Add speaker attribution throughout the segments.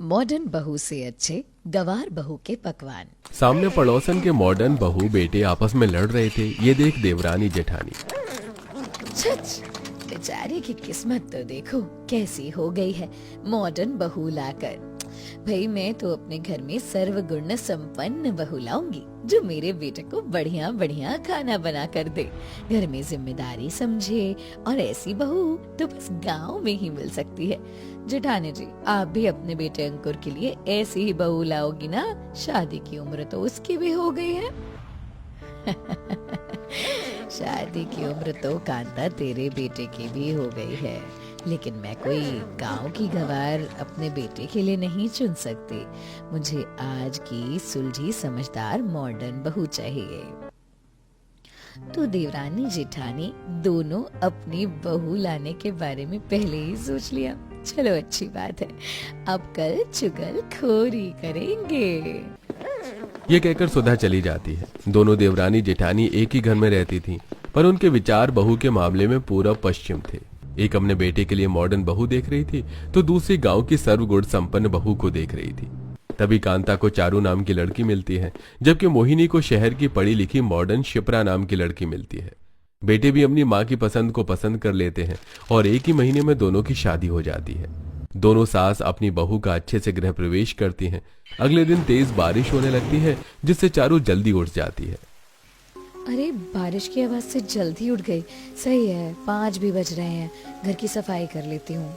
Speaker 1: Modern बहू से अच्छे गवार बहू के पकवान।
Speaker 2: सामने पड़ोसन के मॉडर्न बहू बेटे आपस में लड़ रहे थे। ये देख देवरानी जेठानी,
Speaker 1: छच, बेचारे की किस्मत तो देखो कैसी हो गई है मॉडर्न बहू लाकर। भाई मैं तो अपने घर में सर्वगुण संपन्न बहू लाऊंगी जो मेरे बेटे को बढ़िया बढ़िया खाना बना कर दे, घर में जिम्मेदारी समझे। और ऐसी बहू तो बस गांव में ही मिल सकती है। जेठानी जी, आप भी अपने बेटे अंकुर के लिए ऐसी ही बहू लाओगी ना? शादी की उम्र तो उसकी भी हो गई है। शादी की उम्र तो कांता तेरे बेटे की भी हो गई है, लेकिन मैं कोई गांव की गवार अपने बेटे के लिए नहीं चुन सकती। मुझे आज की सुलझी समझदार मॉडर्न बहू चाहिए। तो देवरानी जेठानी दोनों अपनी बहू लाने के बारे में पहले ही सोच लिया। चलो अच्छी बात है, अब कल चुगलखोरी करेंगे।
Speaker 2: ये कहकर सुधा चली जाती है। दोनों देवरानी जेठानी एक ही घर में रहती थीं, पर उनके विचार बहू के मामले में पूरा पश्चिम थे। एक अपने बेटे के लिए मॉडर्न बहू देख रही थी, तो दूसरी गांव की सर्वगुण संपन्न बहू को देख रही थी। तभी कांता को चारू नाम की लड़की मिलती है, जबकि मोहिनी को शहर की पढ़ी लिखी मॉडर्न शिप्रा नाम की लड़की मिलती है। बेटे भी अपनी माँ की पसंद को पसंद कर लेते हैं और एक ही महीने में दोनों की शादी हो जाती है। दोनों सास अपनी बहू का अच्छे से गृह प्रवेश करती हैं। अगले दिन तेज बारिश होने लगती है, जिससे चारू जल्दी उठ जाती है।
Speaker 1: अरे बारिश की आवाज से जल्दी उठ गई। सही है, 5 भी बज रहे हैं। घर की सफाई कर लेती हूँ।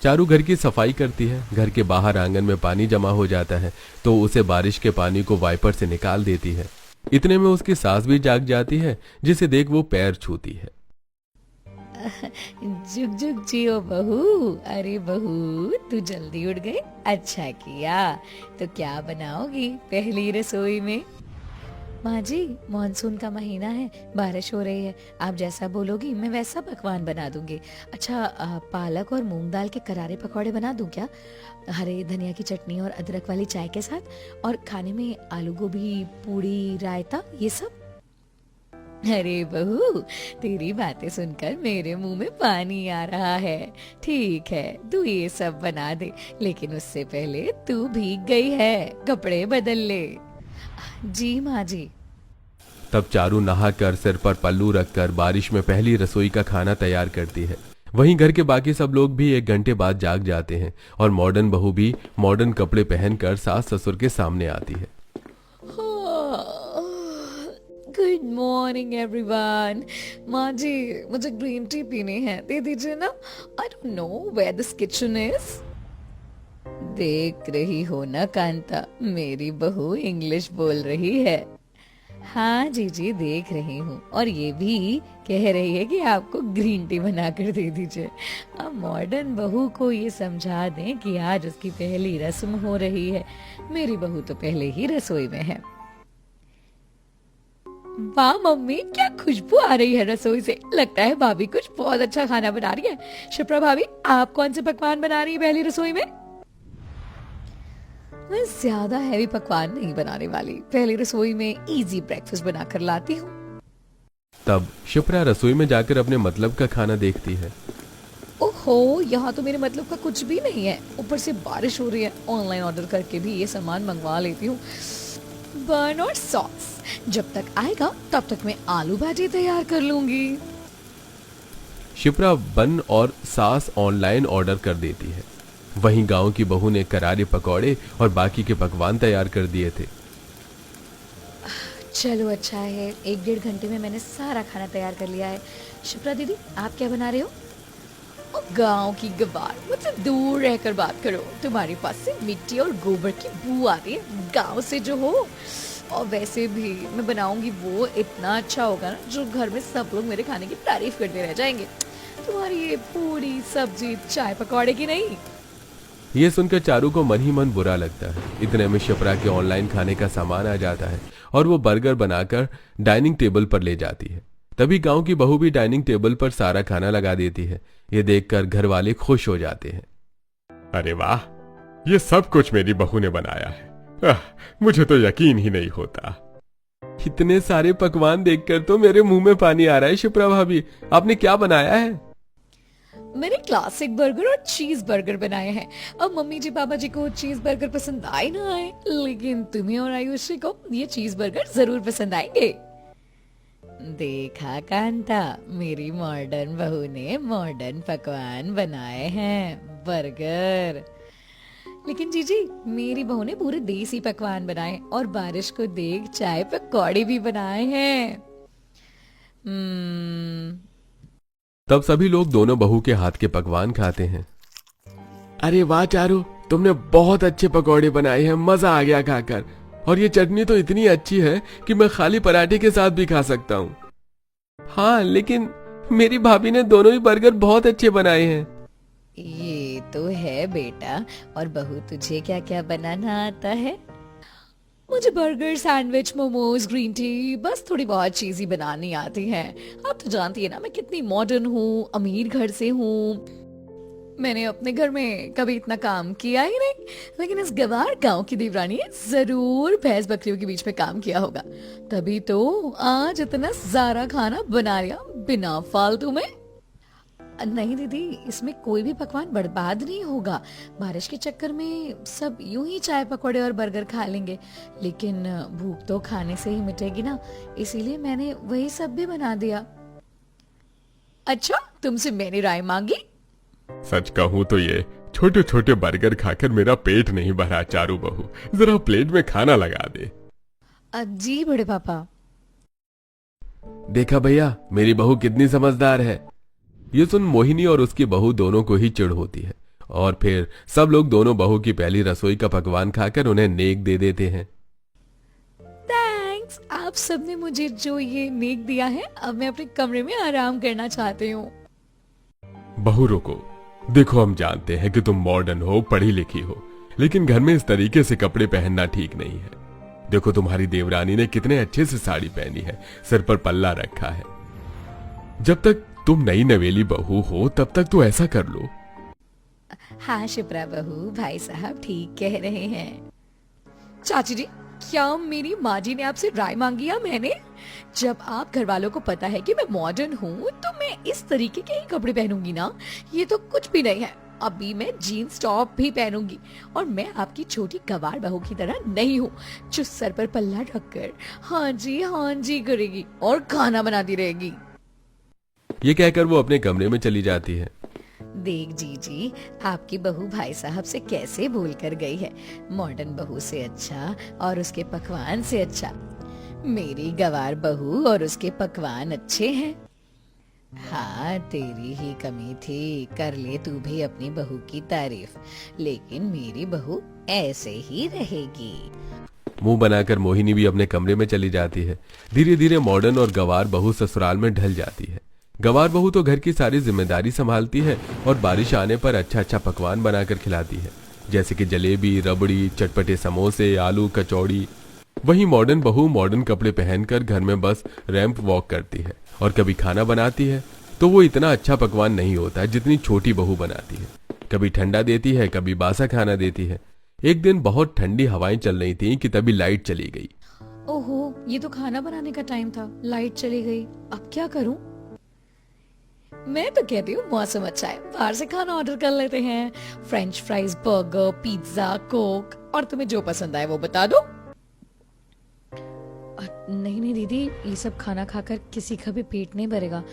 Speaker 2: चारू घर की सफाई करती है। घर के बाहर आंगन में पानी जमा हो जाता है, तो उसे बारिश के पानी को वाइपर से निकाल देती है। इतने में उसकी सास भी जाग जाती है, जिसे देख वो पैर छूती है।
Speaker 1: जुग जुग जियो बहू। अरे बहू, तू जल्दी उठ गई, अच्छा किया। तो क्या बनाओगी पहली रसोई में? माँ जी, मानसून का महीना है, बारिश हो रही है, आप जैसा बोलोगी मैं वैसा पकवान बना दूंगी। अच्छा, पालक और मूंग दाल के करारे पकौड़े बना दूं क्या? हरे धनिया की चटनी और अदरक वाली चाय के साथ, और खाने में आलू गोभी पूड़ी रायता, ये सब। अरे बहू, तेरी बातें सुनकर मेरे मुंह में पानी आ रहा है। ठीक है, तू ये सब बना दे, लेकिन उससे पहले तू भीग गई है, कपड़े बदल ले। जी माँ जी।
Speaker 2: तब चारू नहाकर सिर पर पल्लू रखकर बारिश में पहली रसोई का खाना तैयार करती है। वहीं घर के बाकी सब लोग भी 1 घंटे बाद जाग जाते हैं और मॉडर्न बहू भी मॉडर्न कपड़े पहनकर सास ससुर के सामने आती है।
Speaker 1: Good morning everyone. माँ जी, मुझे ग्रीन टी पीनी है, दे दीजिए ना। I don't know where this kitchen is. देख रही हो ना कांता, मेरी बहू इंग्लिश बोल रही है। हाँ जी जी, देख रही हूँ, और ये भी कह रही है कि आपको ग्रीन टी बना कर दे दीजिए। अब मॉडर्न बहू को ये समझा दें कि आज उसकी पहली रस्म हो रही है। मेरी बहू तो पहले ही रसोई में है। वाह मम्मी, क्या खुशबू आ रही है रसोई से। लगता है भाभी कुछ बहुत अच्छा खाना बना रही है। शिप्रा भाभी, आप कौन से पकवान बना रही है पहली रसोई में? मैं ज्यादा हैवी पकवान नहीं बनाने वाली, पहली रसोई में इजी ब्रेकफास्ट बनाकर लाती हूँ।
Speaker 2: तब शिप्रा रसोई में जाकर अपने मतलब का खाना देखती है।
Speaker 1: ओहो, यहाँ तो मेरे मतलब का कुछ भी नहीं है, ऊपर से बारिश हो रही है। ऑनलाइन ऑर्डर करके भी ये सामान मंगवा लेती हूँ। बन और सॉस, जब तक आएगा तब तक मैं आलू भाजी तैयार कर लूंगी।
Speaker 2: शिप्रा बन और सास ऑनलाइन ऑर्डर कर देती है। वहीं गांव की बहू ने करारे पकौड़े और बाकी के पकवान तैयार कर दिए थे।
Speaker 1: चलो अच्छा है, 1-1.5 घंटे में मैंने सारा खाना तैयार कर लिया है। शिप्रा दीदी, आप क्या बना रहे हो? गांव की गवार, मुझसे दूर रहकर बात करो। तुम्हारे पास से मिट्टी और गोबर की बू आ रही है, गांव से जो हो। और वैसे भी मैं बनाऊंगी वो इतना अच्छा होगा ना, जो घर में सब लोग मेरे खाने की तारीफ करते रह जाएंगे। तुम्हारी ये पूरी सब्जी चाय पकौड़े की नहीं।
Speaker 2: ये सुनकर चारू को मन ही मन बुरा लगता है। इतने में शिप्रा के ऑनलाइन खाने का सामान आ जाता है और वो बर्गर बनाकर डाइनिंग टेबल पर ले जाती है। तभी गांव की बहू भी डाइनिंग टेबल पर सारा खाना लगा देती है। ये देखकर घर वाले खुश हो जाते हैं।
Speaker 3: अरे वाह, ये सब कुछ मेरी बहू ने बनाया है। मुझे तो यकीन ही नहीं होता।
Speaker 2: इतने सारे पकवान देखकर तो मेरे मुंह में पानी आ रहा है। शिप्रा भाभी, आपने क्या बनाया है?
Speaker 1: मैंने क्लासिक बर्गर और चीज बर्गर बनाए हैं। अब मम्मी जी पापा जी को चीज बर्गर पसंद आए ना आए, लेकिन तुम्हें और आयुषी को ये चीज बर्गर जरूर पसंद आएंगे। देखा कांता, मेरी मॉडर्न बहू ने मॉडर्न पकवान बनाए हैं, बर्गर। लेकिन जीजी, मेरी बहू ने पूरे देसी पकवान बनाए और बारिश को देख चाय पकौड़े भी बनाए हैं।
Speaker 2: तब सभी लोग दोनों बहू के हाथ के पकवान खाते हैं। अरे वाह चारू, तुमने बहुत अच्छे पकौड़े बनाए हैं, मजा आ गया खाकर। और ये चटनी तो इतनी अच्छी है कि मैं खाली पराठे के साथ भी खा सकता हूँ। हाँ, लेकिन मेरी भाभी ने दोनों ही बर्गर बहुत अच्छे बनाए हैं।
Speaker 1: ये तो है बेटा, और बहू तुझे क्या क्या बनाना आता है? मुझे burger, sandwich, momos, green tea, बस थोड़ी बहुत चीज ही बनानी आती है। आप तो जानती है ना मैं कितनी मॉडर्न हूँ, अमीर घर से हूँ। मैंने अपने घर में कभी इतना काम किया ही नहीं, लेकिन इस गवार गांव की देवरानी ने जरूर भैंस बकरियों के बीच में काम किया होगा, तभी तो आज इतना सारा खाना बना लिया बिना फालतू में। नहीं दीदी, इसमें कोई भी पकवान बर्बाद नहीं होगा। बारिश के चक्कर में सब यूं ही चाय पकौड़े और बर्गर खा लेंगे, लेकिन भूख तो खाने से ही मिटेगी ना, इसीलिए मैंने वही सब भी बना दिया। अच्छा, तुमसे मैंने राय मांगी?
Speaker 3: सच कहूं तो ये छोटे छोटे बर्गर खाकर मेरा पेट नहीं भरा चारू बहू, जरा प्लेट में खाना लगा दे।
Speaker 1: जी बड़े पापा।
Speaker 2: देखा भैया, मेरी बहू कितनी समझदार है। ये सुन मोहिनी और उसकी बहू दोनों को ही चिढ़ होती है, और फिर सब लोग दोनों बहू की पहली रसोई का पकवान खाकर उन्हें नेक दे देते हैं।
Speaker 1: थैंक्स, आप सबने मुझे जो ये नेक दिया है, अब मैं अपने कमरे में आराम करना चाहती हूँ।
Speaker 3: बहू रुको, देखो हम जानते हैं कि तुम मॉडर्न हो, पढ़ी लिखी हो, लेकिन घर में इस तरीके से कपड़े पहनना ठीक नहीं है। देखो तुम्हारी देवरानी ने कितने अच्छे से साड़ी पहनी है, सिर पर पल्ला रखा है। जब तक तुम नई नवेली बहू हो तब तक तो ऐसा कर लो।
Speaker 1: हाँ शिप्रा बहू, भाई साहब ठीक कह रहे हैं। चाची जी, क्या मेरी माँ जी ने आपसे राय मांगी या मैंने? जब आप घर वालों को पता है कि मैं मॉडर्न हूँ तो मैं इस तरीके के ही कपड़े पहनूंगी ना। ये तो कुछ भी नहीं है, अभी मैं जीन्स टॉप भी पहनूंगी, और मैं आपकी छोटी गवार बहू की तरह नहीं हूँ जो सर पर पल्ला ढककर हाँ जी करेगी और खाना बनाती रहेगी।
Speaker 2: ये कहकर वो अपने कमरे में चली जाती है।
Speaker 1: देख जीजी, आपकी बहू भाई साहब से कैसे बोल कर गई है, मॉडर्न बहू से अच्छा और उसके पकवान से अच्छा मेरी गवार बहू और उसके पकवान अच्छे हैं। हाँ, तेरी ही कमी थी, कर ले तू भी अपनी बहू की तारीफ, लेकिन मेरी बहू ऐसे ही रहेगी।
Speaker 2: मुंह बनाकर मोहिनी भी अपने कमरे में चली जाती है। धीरे धीरे मॉडर्न और गवार बहू ससुराल में ढल जाती है। गवार बहू तो घर की सारी जिम्मेदारी संभालती है और बारिश आने पर अच्छा अच्छा पकवान बनाकर खिलाती है, जैसे कि जलेबी, रबड़ी, चटपटे समोसे, आलू कचौड़ी। वहीं मॉडर्न बहू मॉडर्न कपड़े पहनकर घर में बस रैंप वॉक करती है, और कभी खाना बनाती है तो वो इतना अच्छा पकवान नहीं होता जितनी छोटी बहू बनाती है। कभी ठंडा देती है, कभी बासा खाना देती है। एक दिन बहुत ठंडी हवाएं चल रही थी कि तभी लाइट चली गई।
Speaker 1: ओहो, ये तो खाना बनाने का टाइम था, लाइट चली गई, अब क्या करूं? मैं तो कहती हूँ मौसम अच्छा है, बाहर से खाना ऑर्डर कर लेते हैं। French fries, burger, pizza, Coke, और तुम्हें जो पसंद आए वो बता दो। नहीं दीदी, ये सब खाना खाकर किसी का भी पेट नहीं भरेगा।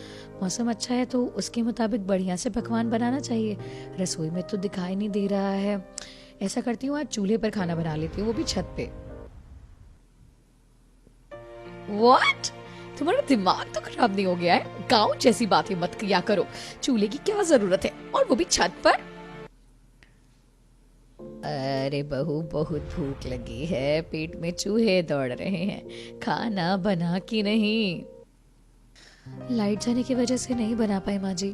Speaker 1: मौसम अच्छा है तो उसके मुताबिक बढ़िया से पकवान बनाना चाहिए। रसोई में तो दिखाई नहीं दे रहा है। ऐसा करती हूँ, आज चूल्हे पर खाना बना लेती हूँ, वो भी छत पे। What? तुम्हारा दिमाग तो खराब नहीं हो गया है? गाँव जैसी बातें मत किया करो। चूल्हे की क्या जरूरत है, और वो भी छत पर? अरे बहू, बहुत भूख लगी है, पेट में चूहे दौड़ रहे हैं, खाना बना कि नहीं? लाइट जाने की वजह से नहीं बना पाई माँ जी।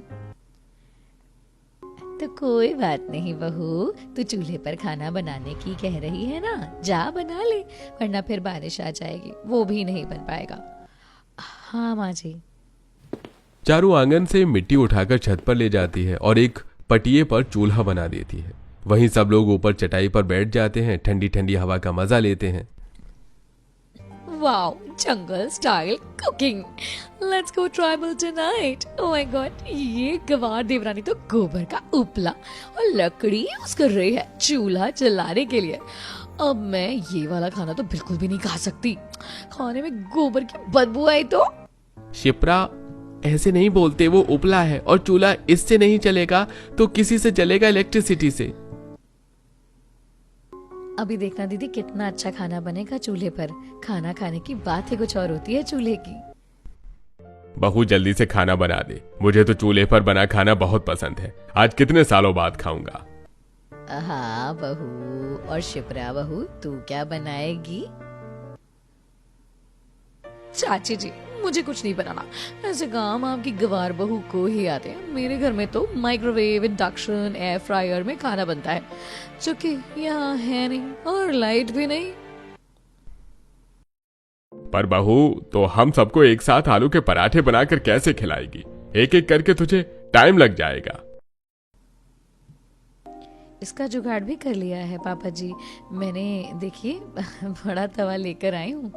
Speaker 1: तो कोई बात नहीं बहू, तू चूल्हे पर खाना बनाने की कह रही है ना, जा बना ले, वरना फिर बारिश आ जाएगी, वो भी नहीं बन पाएगा। हाँ माँ जी।
Speaker 2: चारू आंगन से मिट्टी उठाकर छत पर ले जाती है और एक पटिये पर चूल्हा बना देती है। वहीं सब लोग ऊपर चटाई पर बैठ जाते हैं, ठंडी ठंडी हवा का मजा लेते हैं।
Speaker 1: Wow, jungle style cooking, let's go tribal tonight. Oh my God, ये गवार देवरानी तो गोबर का उपला और लकड़ी यूज कर रही है चूल्हा जलाने के लिए। अब मैं ये वाला खाना तो बिल्कुल भी नहीं खा सकती, खाने में गोबर की बदबू आई तो।
Speaker 2: शिप्रा, ऐसे नहीं बोलते, वो उपला है और चूल्हा इससे नहीं चलेगा तो किसी से चलेगा, इलेक्ट्रिसिटी से।
Speaker 1: अभी देखना दीदी कितना अच्छा खाना बनेगा चूल्हे पर। खाना खाने की बात ही कुछ और होती है चूल्हे की।
Speaker 3: बहू जल्दी से खाना बना दे, मुझे तो चूल्हे पर बना खाना बहुत पसंद है। आज कितने सालों बाद खाऊंगा।
Speaker 1: हाँ बहू, और शिप्रा बहू तू क्या बनाएगी? चाची जी, मुझे कुछ नहीं बनाना, ऐसे काम आपकी गवार बहू को ही आते हैं। मेरे घर में तो माइक्रोवेव, इंडक्शन, एयर फ्रायर में खाना बनता है, जो कि यहाँ है नहीं, और लाइट भी नहीं।
Speaker 3: पर बहू, तो हम सबको एक साथ आलू के पराठे बनाकर कैसे खिलाएगी? एक एक करके तुझे टाइम लग जाएगा।
Speaker 1: इसका जुगाड़ भी कर लिया है पापा जी मैंने, देखिए बड़ा तवा लेकर आई हूँ।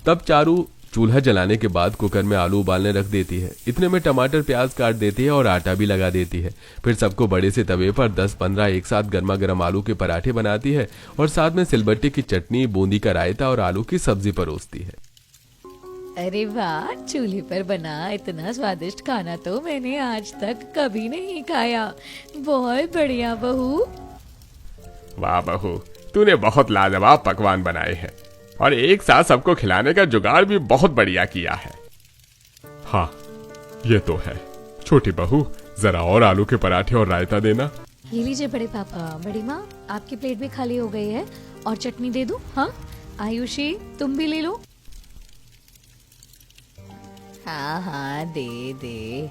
Speaker 2: तब चारू चूल्हा जलाने के बाद कुकर में आलू उबालने रख देती है। इतने में टमाटर प्याज काट देती है और आटा भी लगा देती है। फिर सबको बड़े से तवे पर 10-15 एक साथ गर्मा गर्म आलू के पराठे बनाती है और साथ में सिलबट्टे की चटनी, बूंदी का रायता और आलू की सब्जी परोसती है।
Speaker 1: अरे वाह, चूल्हे पर बना इतना स्वादिष्ट खाना तो मैंने आज तक कभी नहीं खाया। बहुत बढ़िया बहू।
Speaker 3: वाह बहू, तूने बहुत लाजवाब पकवान बनाए हैं और एक साथ सबको खिलाने का जुगाड़ भी बहुत बढ़िया किया है। हाँ, ये तो है। छोटी बहू, जरा और आलू के पराठे और रायता देना।
Speaker 1: ये लीजिए बड़े पापा। बड़ी माँ, आपकी प्लेट भी खाली हो गई है, और चटनी दे दूं? हाँ आयुषी, तुम भी ले लो। हाँ हाँ, दे दे।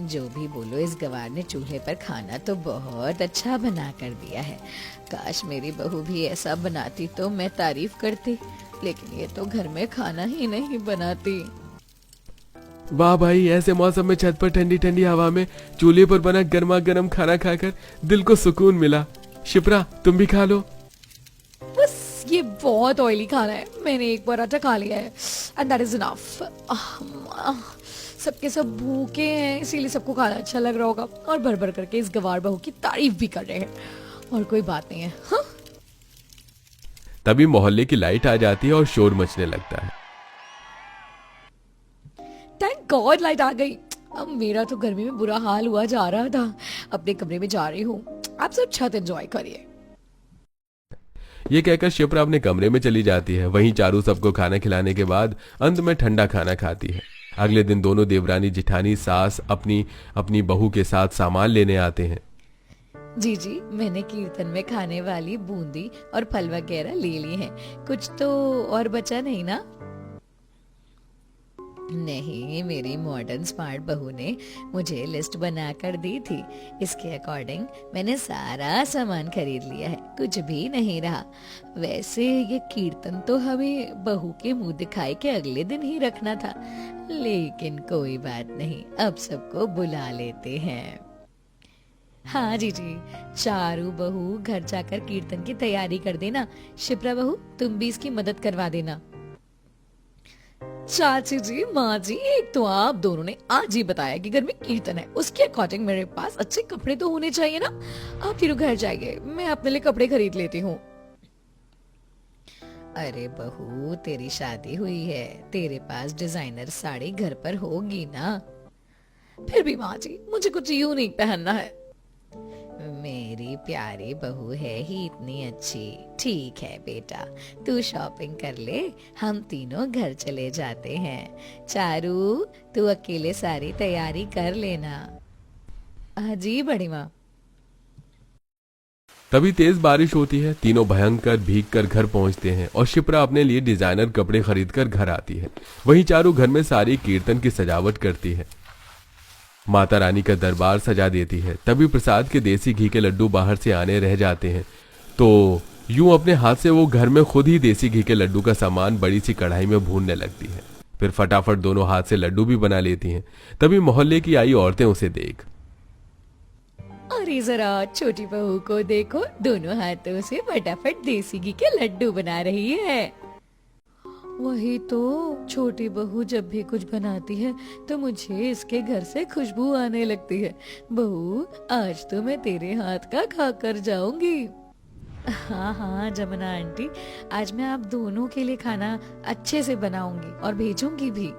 Speaker 1: जो भी बोलो, इस गवार ने चूल्हे पर खाना तो बहुत अच्छा बना कर दिया है। काश मेरी बहू भी ऐसा बनाती तो मैं तारीफ करती, लेकिन ये तो घर में खाना ही नहीं बनाती।
Speaker 2: वाह भाई, ऐसे मौसम में छत पर ठंडी ठंडी हवा में चूल्हे पर बना गर्मा गर्म खाना खाकर दिल को सुकून मिला। शिप्रा, तुम भी खा लो।
Speaker 1: बस, ये बहुत ऑयली खाना है, मैंने एक पराठा खा लिया है एंड दैट इज इनफ। सबके सब भूखे हैं, इसीलिए सबको खाना अच्छा लग रहा होगा, और भर भर करके इस गवार बहू की तारीफ भी कर रहे हैं, और कोई बात नहीं है। हाँ?
Speaker 2: तभी मोहल्ले की लाइट आ जाती है और शोर मचने लगता है।
Speaker 1: थैंक गॉड लाइट आ गई। अब मेरा तो गर्मी में बुरा हाल हुआ जा रहा था। अपने कमरे में जा रही हूँ, आप सब छत एंजॉय करिए।
Speaker 2: ये कहकर शिप्रा अपने कमरे में चली जाती है। वहीं चारू सबको खाना खिलाने के बाद अंत में ठंडा खाना खाती है। अगले दिन दोनों देवरानी जिठानी सास अपनी अपनी बहू के साथ सामान लेने आते हैं।
Speaker 1: जी जी, मैंने कीर्तन में खाने वाली बूंदी और फल वगैरह ले ली हैं। कुछ तो और बचा नहीं ना? नहीं, मेरी मॉडर्न स्मार्ट बहू ने मुझे लिस्ट बना कर दी थी। इसके अकॉर्डिंग मैंने सारा सामान खरीद लिया है, कुछ भी नहीं रहा। वैसे ये कीर्तन तो हमें बहू के मुंह दिखाई के अगले दिन ही रखना था, लेकिन कोई बात नहीं, अब सबको बुला लेते हैं। हाँ जी जी, चारू बहू घर जाकर कीर्तन की तैयारी कर देना। शिप्रा बहू, तुम भी इसकी मदद करवा देना। चाची जी, माँ जी, एक तो आप दोनों ने आज ही बताया कि घर में कीर्तन है, उसके अकॉर्डिंग मेरे पास अच्छे कपड़े तो होने चाहिए ना। आप फिर घर जाइए, मैं अपने लिए कपड़े खरीद लेती हूँ। अरे बहू, तेरी शादी हुई है, तेरे पास डिजाइनर साड़ी घर पर होगी ना। फिर भी माँ जी, मुझे कुछ यूनिक पहनना है। मेरी प्यारी बहू है ही इतनी अच्छी। ठीक है बेटा, तू शॉपिंग कर ले, हम तीनों घर चले जाते हैं। चारू, तू अकेले सारी तैयारी कर लेना। जी बड़ी माँ।
Speaker 2: तभी तेज बारिश होती है। तीनों भयंकर भीग कर घर पहुंचते हैं और शिप्रा अपने लिए डिजाइनर कपड़े खरीदकर घर आती है। वहीं चारू घर में सारी कीर्तन की सजावट करती है, माता रानी का दरबार सजा देती है। तभी प्रसाद के देसी घी के लड्डू बाहर से आने रह जाते हैं, तो यूं अपने हाथ से वो घर में खुद ही देसी घी के लड्डू का सामान बड़ी सी कढ़ाई में भूनने लगती है। फिर फटाफट दोनों हाथ से लड्डू भी बना लेती हैं। तभी मोहल्ले की आई औरतें उसे देख,
Speaker 1: अरे जरा छोटी बहू को देखो, दोनों हाथों से फटाफट देसी घी के लड्डू बना रही है। वही तो, छोटी बहू जब भी कुछ बनाती है तो मुझे इसके घर से खुशबू आने लगती है। बहू, आज तो मैं तेरे हाथ का खा कर जाऊंगी। हाँ हाँ जमुना आंटी, आज मैं आप दोनों के लिए खाना अच्छे से बनाऊंगी और भेजूंगी भी।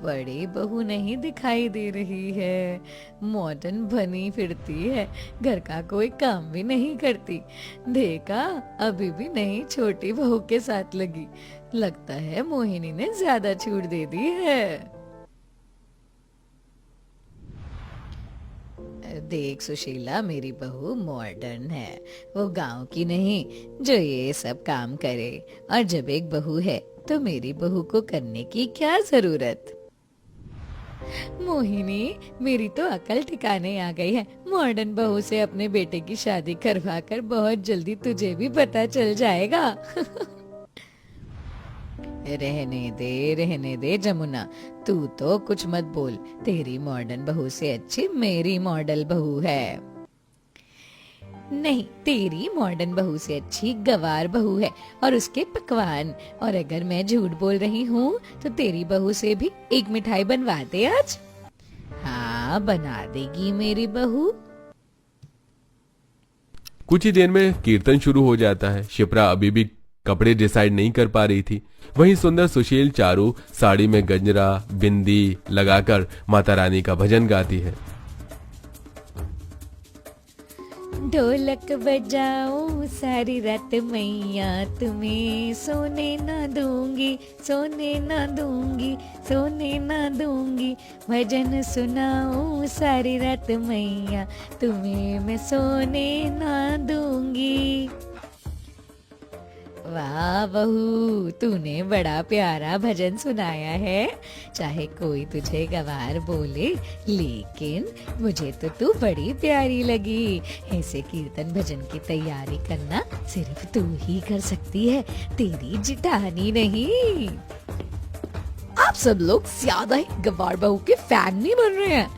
Speaker 1: बड़ी बहू नहीं दिखाई दे रही है, मॉडर्न बनी फिरती है, घर का कोई काम भी नहीं करती। देखा, अभी भी नहीं छोटी बहू के साथ लगी। लगता है मोहिनी ने ज्यादा छूट दे दी है। देख सुशीला, मेरी बहू मॉडर्न है, वो गांव की नहीं जो ये सब काम करे। और जब एक बहू है तो मेरी बहू को करने की क्या जरूरत। मोहिनी, मेरी तो अकल ठिकाने आ गई है। मॉडर्न बहू से अपने बेटे की शादी करवा कर बहुत जल्दी तुझे भी पता चल जाएगा। रहने दे जमुना, तू तो कुछ मत बोल। तेरी मॉडर्न बहू से अच्छी मेरी मॉडल बहू है। नहीं, तेरी मॉडर्न बहू से अच्छी गवार बहू है और उसके पकवान। और अगर मैं झूठ बोल रही हूँ तो तेरी बहू से भी एक मिठाई बनवा दे आज। हाँ, बना देगी मेरी बहू।
Speaker 2: कुछ ही देर में कीर्तन शुरू हो जाता है। शिप्रा अभी भी कपड़े डिसाइड नहीं कर पा रही थी। वहीं सुंदर सुशील चारू साड़ी में गजरा बिंदी लगाकर माता रानी का भजन गाती है।
Speaker 1: ढोलक बजाऊं सारी रात मैया, तुम्हें सोने ना दूंगी, सोने ना दूंगी, सोने ना दूंगी। भजन सुनाऊं सारी रात मैया, तुम्हें मैं सोने ना दूंगी। वाह बहू, तूने बड़ा प्यारा भजन सुनाया है। चाहे कोई तुझे गवार बोले, लेकिन मुझे तो तू बड़ी प्यारी लगी। ऐसे कीर्तन भजन की तैयारी करना सिर्फ तू ही कर सकती है, तेरी जिठानी नहीं। आप सब लोग ज्यादा ही गवार बहू के फैन नहीं बन रहे हैं।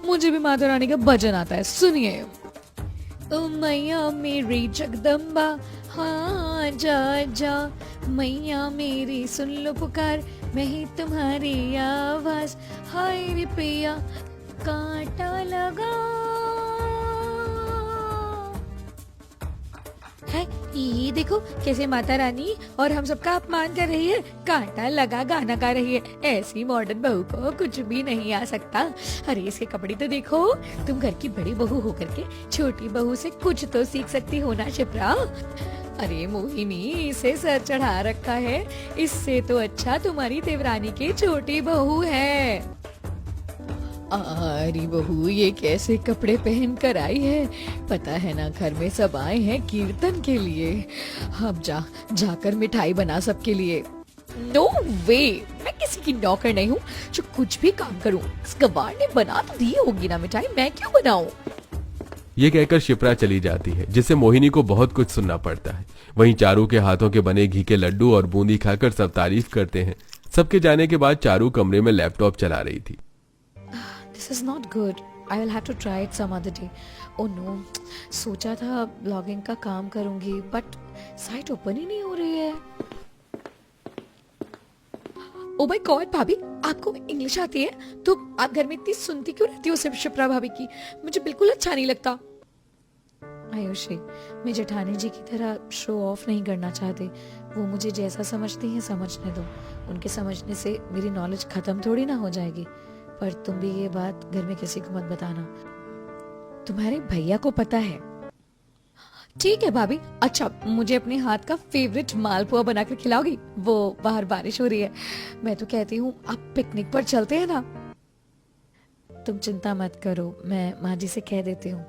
Speaker 1: मुझे भी माता रानी का भजन आता है, सुनिए। ओ मैया मेरी जगदम्बा, हाँ जा जा, मैया मेरी सुन लो पुकार, मैं ही तुम्हारी आवाज। हाय रे पिया कांटा लगा है, ये देखो कैसे माता रानी और हम सबका अपमान कर रही है, कांटा लगा गाना गा रही है। ऐसी मॉडर्न बहू को कुछ भी नहीं आ सकता। अरे इसके कपड़े तो देखो। तुम घर की बड़ी बहू होकर के छोटी बहू से कुछ तो सीख सकती हो ना शिप्रा। अरे मोहिनी, इसे सर चढ़ा रखा है, इससे तो अच्छा तुम्हारी देवरानी की छोटी बहू है। अरे बहू, ये कैसे कपड़े पहन कर आई है? पता है ना, घर में सब आए हैं कीर्तन के लिए। अब जाकर मिठाई बना सबके लिए। नो वे, मैं किसी की नौकर नहीं हूँ जो कुछ भी काम करूँ। इस गवार ने बना तो दी होगी ना मिठाई, मैं क्यों बनाऊं?
Speaker 2: ये कहकर शिप्रा चली जाती है, जिससे मोहिनी को बहुत कुछ सुनना पड़ता है। वहीं चारू के हाथों के बने घी के लड्डू और बूंदी खाकर सब तारीफ करते हैं। सबके जाने के बाद चारू कमरे में लैपटॉप चला रही थी।
Speaker 1: This is not good. I will have to try it some other day. Oh no, सोचा था ब्लॉगिंग का काम करूंगी, बट साइट ओपन ही नहीं हो रही है। Oh my God, भाभी, आपको इंग्लिश आती है? तो आप घर में इतनी सुनती क्यों रहती हो सिर्फ शिप्रा भाभी की? मुझे बिल्कुल अच्छा नहीं लगता। आयुषी, मैं जेठानी जी की तरह शो ऑफ नहीं करना चाहती। वो मुझे जैसा समझती हैं समझने दो। उनके समझने से मेरी नॉलेज खत्म थोड़ी ना हो जाएगी। पर तुम भी ये बात घर में किसी को मत बताना। तुम्हारे भैया को पता है? ठीक है भाभी। अच्छा, मुझे अपने हाथ का फेवरेट मालपुआ बनाकर खिलाओगी? वो बाहर बारिश हो रही है। मैं तो कहती हूँ आप पिकनिक पर चलते हैं ना। तुम चिंता मत करो, मैं माँ जी से कह देती हूँ।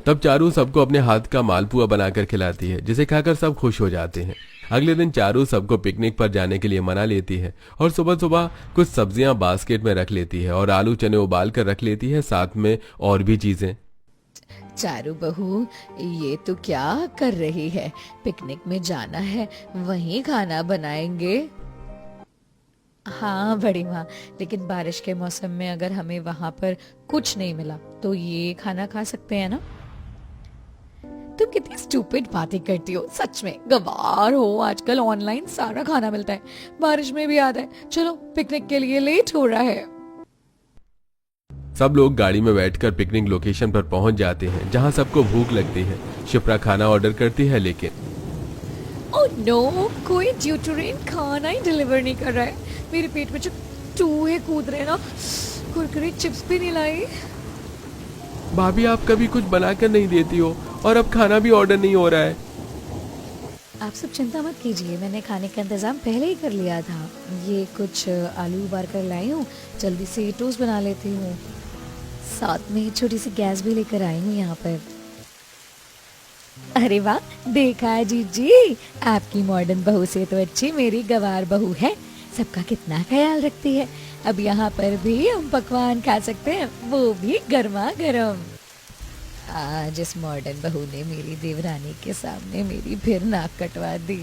Speaker 2: तब चारू सबको अपने हाथ का मालपुआ बनाकर खिलाती है, जिसे खाकर सब खुश हो जाते हैं। अगले दिन चारू सबको पिकनिक पर जाने के लिए मना लेती है और सुबह सुबह कुछ सब्जियां बास्केट में रख लेती है और आलू चने उबाल कर रख लेती है, साथ में और भी चीजें।
Speaker 1: चारू बहू, ये तो क्या कर रही है? पिकनिक में जाना है, वहीं खाना बनाएंगे। हाँ बड़ी माँ, लेकिन बारिश के मौसम में अगर हमें वहां पर कुछ नहीं मिला तो ये खाना खा सकते हैं ना? तुम कितनी स्टूपिड बातें करती हो, सच में गवार हो। आजकल ऑनलाइन सारा खाना मिलता है, बारिश में भी आता है। चलो पिकनिक के लिए लेट हो रहा है।
Speaker 2: सब लोग गाड़ी में बैठकर पिकनिक लोकेशन पर पहुंच जाते हैं, जहां सबको भूख लगती है। शिप्रा खाना ऑर्डर करती है, लेकिन
Speaker 1: ओह नो, कोई ड्यूटोरियन खाना ही डिलीवर नहीं कर रहा है। मेरे पेट में जो चूहे कूद रहे हैं ना, कुरकुरे चिप्स भी नहीं लाई।
Speaker 2: भाभी आप कभी कुछ बनाकर नहीं देती हो, और अब खाना भी ऑर्डर नहीं हो रहा है।
Speaker 1: आप सब चिंता मत कीजिए, मैंने खाने का इंतजाम पहले ही कर लिया था। ये कुछ आलू उबाल कर लाई हूँ, जल्दी से टोस्ट बना लेती हूँ। साथ में छोटी सी गैस भी लेकर आई हूँ यहाँ पर। अरे वाह, देखा है जीजी, आपकी मॉडर्न बहू से तो अच्छी मेरी गवार बहू है। सबका कितना ख्याल रखती है। अब यहाँ पर भी हम पकवान खा सकते हैं, वो भी गर्मा गर्म। आज इस मॉडर्न बहू ने मेरी देवरानी के सामने मेरी फिर नाक कटवा दी।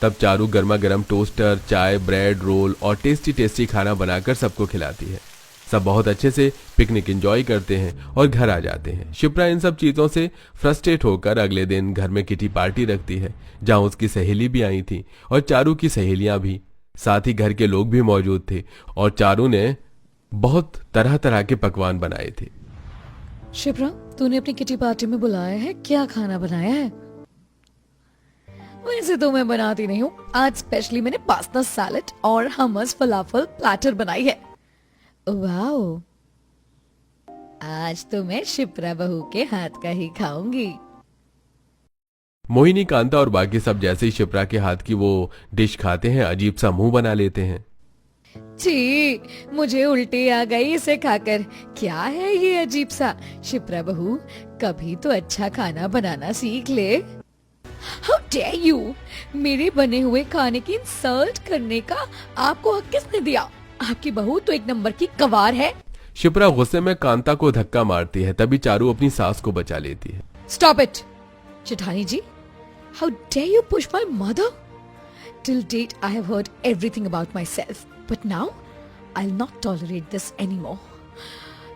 Speaker 2: तब चारू गर्मा गर्म टोस्टर, चाय, ब्रेड, रोल और टेस्टी टेस्टी खाना बनाकर सबको खिलाती है। सब बहुत अच्छे से पिकनिक एंजॉय करते हैं और घर आ जाते हैं। शिप्रा इन सब चीजों से फ्रस्ट्रेट होकर अगले दिन घर में किटी पार्टी रखती है, जहां उसकी सहेली भी आई थी और चारू की सहेलियां भी। साथ ही घर के लोग भी मौजूद थे और चारू ने बहुत तरह तरह के पकवान बनाए थे।
Speaker 1: शिप्रा, तूने अपनी किटी पार्टी में बुलाया है, क्या खाना बनाया है? वैसे तो मैं बनाती नहीं हूँ, आज स्पेशली मैंने पास्ता सैलेड और हमस फलाफल प्लेटर बनाई है। वाओ, आज तो मैं शिप्रा बहू के हाथ का ही खाऊंगी।
Speaker 2: मोहिनी, कांता और बाकी सब जैसे ही शिप्रा के हाथ की वो डिश खाते हैं, अजीब सा मुंह बना लेते हैं।
Speaker 1: छी, मुझे उल्टी आ गई इसे खाकर। क्या है ये अजीब सा? शिप्रा बहू, कभी तो अच्छा खाना बनाना सीख ले। How dare you! मेरे बने हुए खाने की इंसल्ट करने का आपको हक किसने दिया? आपकी बहू तो एक नंबर की गवार है।
Speaker 2: शिप्रा गुस्से में कांता को धक्का मारती है, तभी चारू अपनी सास को बचा लेती है।
Speaker 1: Stop it! जेठानी जी, how dare you push my mother? Till date I have heard everything about myself, but now I'll not tolerate this anymore.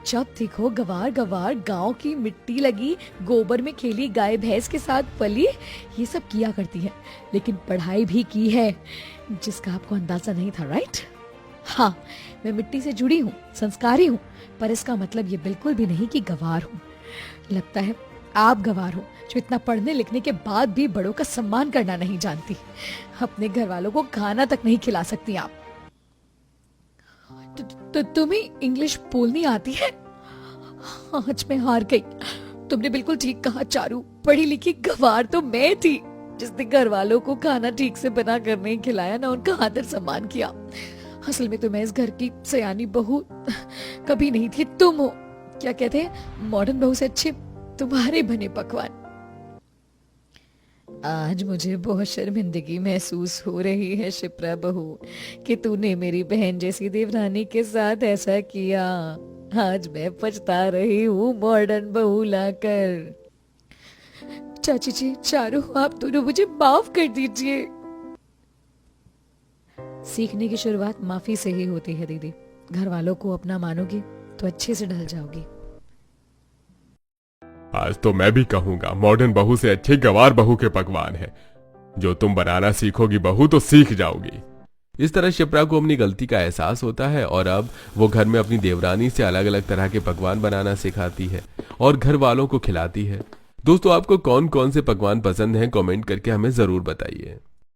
Speaker 1: जब देखो गवार गवार, गांव की मिट्टी लगी, गोबर में खेली, गाय भैंस के साथ पली, ये सब किया करती है। लेकिन पढ़ाई भी की है, जिसका आपको अंदाजा नहीं था, राइट? हाँ, मैं मिट्टी से जुड़ी हूँ, संस्कारी हूँ, पर इसका मतलब ये बिल्कुल भी नहीं कि गवार हूँ। लगता है आप गवार हो, जो इतना पढ़ने लिखने के बाद भी बड़ों का सम्मान करना नहीं जानती। अपने घर वालों को खाना तक नहीं खिला सकती आप। तो तुम्हें इंग्लिश बोलनी आती है? आज मैं हार गई। तुमने बिल्कुल ठीक कहा चारू, पढ़ी लिखी गवार तो मैं थी, जिसने घर वालों को खाना ठीक से बना कर नहीं खिलाया, ना उनका आदर सम्मान किया। असल में तो मैं इस घर की सयानी बहू कभी नहीं थी, तुम हो। क्या कहते हैं, मॉडर्न बहू से अच्छे तुम्हारे बने पकवान। आज मुझे बहुत शर्मिंदगी महसूस हो रही है शिप्रा बहू, कि तूने मेरी बहन जैसी देवरानी के साथ ऐसा किया। आज मैं पछता रही हूँ मॉडर्न बहू लाकर। चाची जी, चारू, आप दोनों मुझे माफ कर दीजिए। सीखने की शुरुआत माफी से ही होती है दीदी। घर वालों को अपना मानोगी तो अच्छे से ढल जाओगी।
Speaker 3: आज तो मैं भी कहूंगा, मॉडर्न बहू से अच्छे गवार बहू के पकवान है। जो तुम बनाना सीखोगी बहू तो सीख जाओगी।
Speaker 2: इस तरह शिप्रा को अपनी गलती का एहसास होता है और अब वो घर में अपनी देवरानी से अलग अलग तरह के पकवान बनाना सिखाती है और घर वालों को खिलाती है। दोस्तों, आपको कौन कौन से पकवान पसंद हैं, कमेंट करके हमें जरूर बताइए।